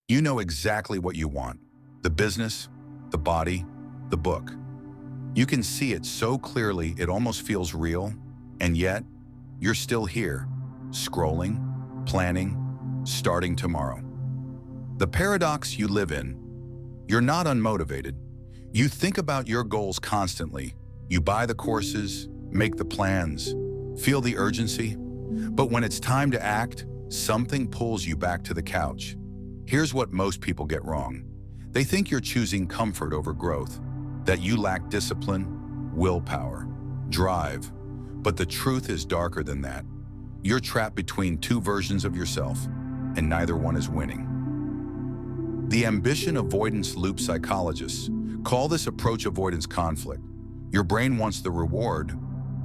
You know exactly what you want: the business, the body, the book. You can see it so clearly it almost feels real, and yet you're still here, scrolling, planning, starting tomorrow. The paradox you live in: you're not unmotivated. You think about your goals constantly. You buy the courses, make the plans, feel the urgency. But when it's time to act, something pulls you back to the couch. Here's what most people get wrong. They think you're choosing comfort over growth, that you lack discipline, willpower, drive. But the truth is darker than that. You're trapped between two versions of yourself, and neither one is winning. The ambition avoidance loop psychologists call this approach avoidance conflict. Your brain wants the reward,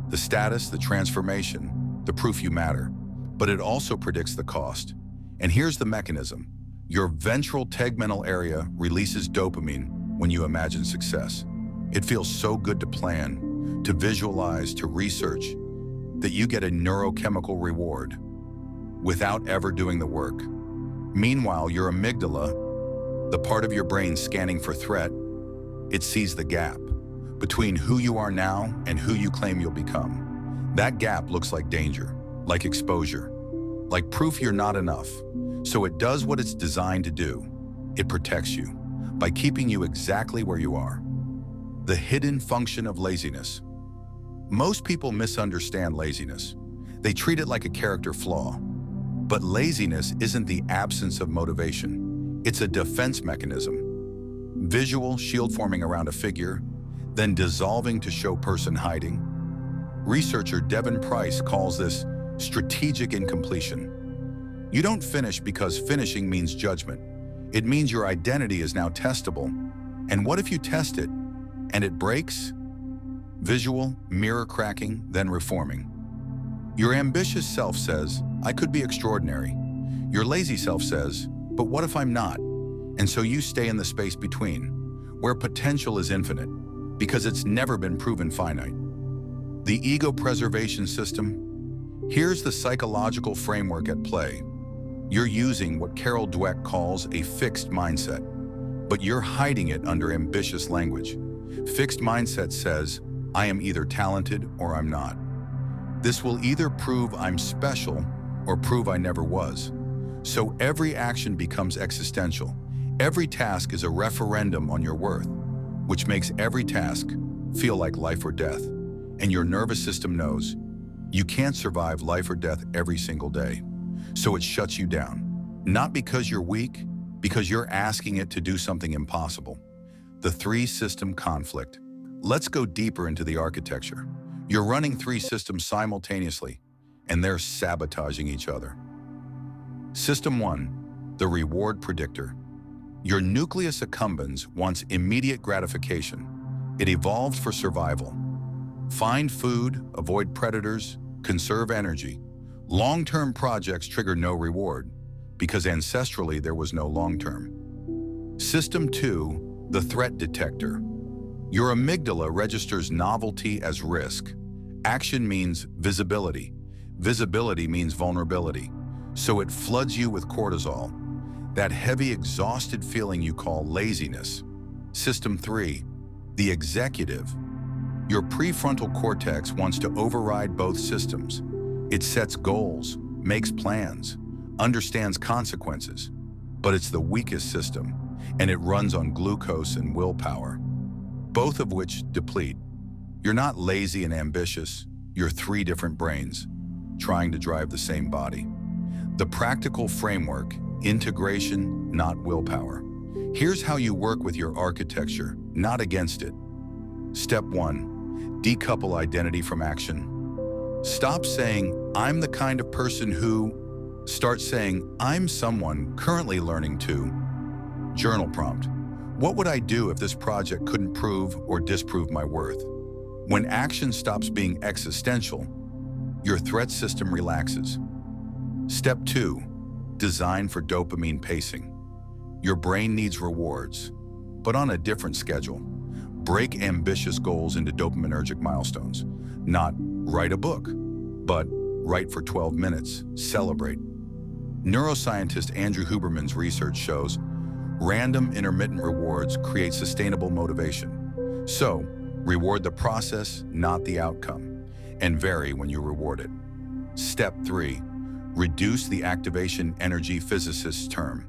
the status, the transformation, the proof you matter, but it also predicts the cost. And here's the mechanism. Your ventral tegmental area releases dopamine when you imagine success. It feels so good to plan, to visualize, to research, that you get a neurochemical reward without ever doing the work. Meanwhile, your amygdala, the part of your brain scanning for threat, it sees the gap between who you are now and who you claim you'll become. That gap looks like danger, like exposure, like proof you're not enough. So it does what it's designed to do. It protects you by keeping you exactly where you are. The hidden function of laziness. Most people misunderstand laziness. They treat it like a character flaw. But laziness isn't the absence of motivation. It's a defense mechanism. Visual shield forming around a figure, then dissolving to show person hiding. Researcher Devin Price calls this strategic incompletion. You don't finish because finishing means judgment. It means your identity is now testable. And what if you test it and it breaks? Visual, mirror cracking, then reforming. Your ambitious self says, I could be extraordinary. Your lazy self says, but what if I'm not? And so you stay in the space between, where potential is infinite, because it's never been proven finite. The ego preservation system. Here's the psychological framework at play. You're using what Carol Dweck calls a fixed mindset, but you're hiding it under ambitious language. Fixed mindset says, I am either talented or I'm not. This will either prove I'm special or prove I never was. So every action becomes existential. Every task is a referendum on your worth, which makes every task feel like life or death. And your nervous system knows you can't survive life or death every single day. So it shuts you down. Not because you're weak, because you're asking it to do something impossible. The three-system conflict. Let's go deeper into the architecture. You're running three systems simultaneously, and they're sabotaging each other. System 1, the reward predictor. Your nucleus accumbens wants immediate gratification. It evolved for survival. Find food, avoid predators, conserve energy. Long-term projects trigger no reward, because ancestrally there was no long-term. System 2, the threat detector. Your amygdala registers novelty as risk. Action means visibility. Visibility means vulnerability. So it floods you with cortisol, that heavy, exhausted feeling you call laziness. System 3, the executive. Your prefrontal cortex wants to override both systems. It sets goals, makes plans, understands consequences, but it's the weakest system, and it runs on glucose and willpower, both of which deplete. You're not lazy and ambitious, you're three different brains, trying to drive the same body. The practical framework: integration, not willpower. Here's how you work with your architecture, not against it. Step 1, decouple identity from action. Stop saying, I'm the kind of person who. Start saying, I'm someone currently learning to. Journal prompt. What would I do if this project couldn't prove or disprove my worth? When action stops being existential, your threat system relaxes. Step 2, design for dopamine pacing. Your brain needs rewards, but on a different schedule. Break ambitious goals into dopaminergic milestones. Not write a book, but write for 12 minutes, celebrate. Neuroscientist Andrew Huberman's research shows Random intermittent rewards create sustainable motivation. So, reward the process, not the outcome, and vary when you reward it. Step 3. Reduce the activation energy physicists term.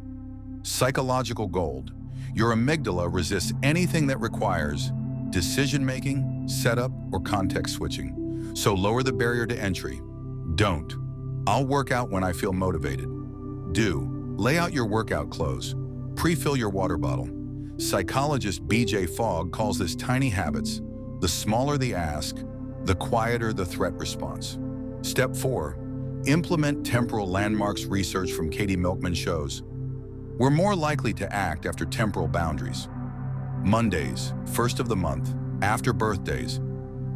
Psychological gold. Your amygdala resists anything that requires decision-making, setup, or context switching. So lower the barrier to entry. Don't. I'll work out when I feel motivated. Do. Lay out your workout clothes. Pre-fill your water bottle. Psychologist B.J. Fogg calls this tiny habits. The smaller the ask, the quieter the threat response. Step 4. Implement temporal landmarks. Research from Katie Milkman shows we're more likely to act after temporal boundaries. Mondays, first of the month, after birthdays,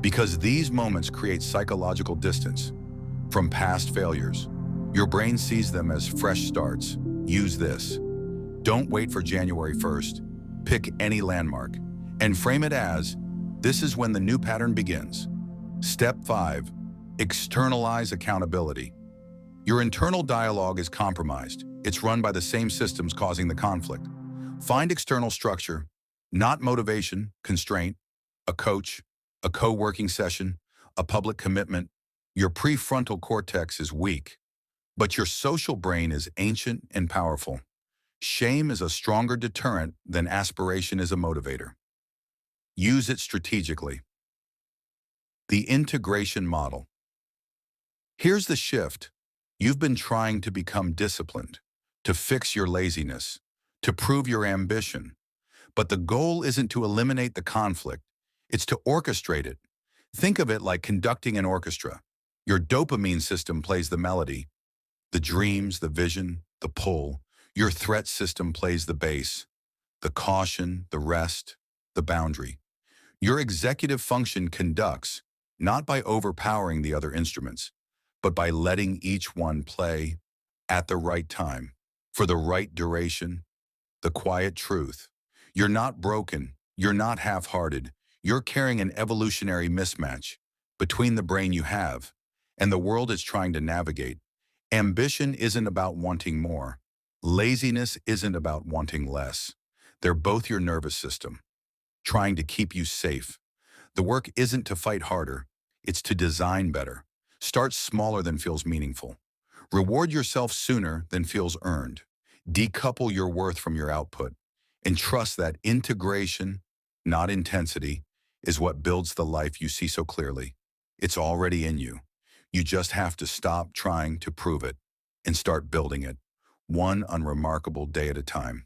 because these moments create psychological distance from past failures. Your brain sees them as fresh starts. Use this. Don't wait for January 1st. Pick any landmark and frame it as, this is when the new pattern begins. Step 5. Externalize accountability. Your internal dialogue is compromised. It's run by the same systems causing the conflict. Find external structure, not motivation, constraint, a coach, a co-working session, a public commitment. Your prefrontal cortex is weak, but your social brain is ancient and powerful. Shame is a stronger deterrent than aspiration is a motivator. Use it strategically. The integration model. Here's the shift. You've been trying to become disciplined, to fix your laziness, to prove your ambition. But the goal isn't to eliminate the conflict, it's to orchestrate it. Think of it like conducting an orchestra. Your dopamine system plays the melody, the dreams, the vision, the pull. Your threat system plays the bass, the caution, the rest, the boundary. Your executive function conducts, not by overpowering the other instruments, but by letting each one play at the right time, for the right duration. The quiet truth. You're not broken. You're not half-hearted. You're carrying an evolutionary mismatch between the brain you have and the world it's trying to navigate. Ambition isn't about wanting more. Laziness isn't about wanting less. They're both your nervous system, trying to keep you safe. The work isn't to fight harder. It's to design better. Start smaller than feels meaningful. Reward yourself sooner than feels earned. Decouple your worth from your output, and trust that integration, not intensity, is what builds the life you see so clearly. It's already in you. You just have to stop trying to prove it and start building it, one unremarkable day at a time.